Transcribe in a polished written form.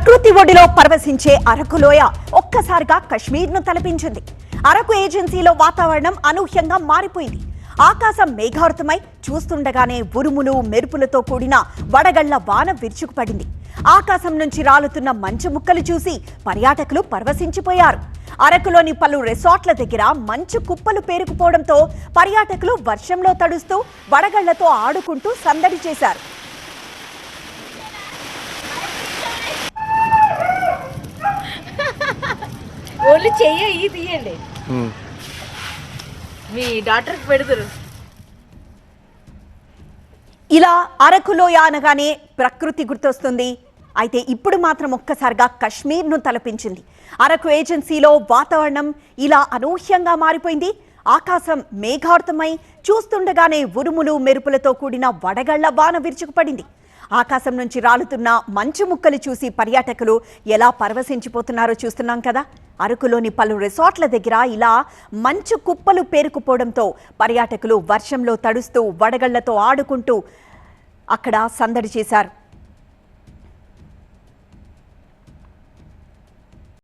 ప్రకృతి ఒడిలో పరవశించే అరకులోయ ఒక్కసారిగా కశ్మీర్ను తలపించింది. అరకు ఏజెన్సీలో వాతావరణం అనూహ్యంగా మారిపోయింది. ఆకాశం మేఘావృతమై చూస్తుండగానే ఉరుములు మెరుపులతో కూడిన వడగళ్ల వాన విరుచుకుపడింది. ఆకాశం నుంచి రాలుతున్న మంచు ముక్కలు చూసి పర్యాటకులు పరవశించిపోయారు. అరకులోని పలు రిసార్ట్ల దగ్గర మంచు కుప్పలు పేరుకుపోవడంతో పర్యాటకులు వర్షంలో తడుస్తూ వడగళ్లతో ఆడుకుంటూ సందడి చేశారు. ఓన్లీ చెయ్యి తీయండి, మీ డాక్టర్కి పెడతారు. ఇలా అరకులోయ అనగానే ప్రకృతి గుర్తొస్తుంది. అయితే ఇప్పుడు మాత్రం ఒక్కసారిగా కశ్మీర్ను తలపించింది. అరకు ఏజెన్సీలో వాతావరణం ఇలా అనూహ్యంగా మారిపోయింది. ఆకాశం మేఘావృతమై చూస్తుండగానే ఉరుములు మెరుపులతో కూడిన వడగళ్ల వాన విరుచుకుపడింది. ఆకాశం నుంచి రాలుతున్న మంచు ముక్కలు చూసి పర్యాటకులు ఎలా పరవశించిపోతున్నారో చూస్తున్నాం కదా. అరకులోని పలు రిసార్ట్ల దగ్గర ఇలా మంచు కుప్పలు పేరుకుపోవడంతో పర్యాటకులు వర్షంలో తడుస్తూ వడగళ్లతో ఆడుకుంటూ అక్కడ సందడి చేశారు.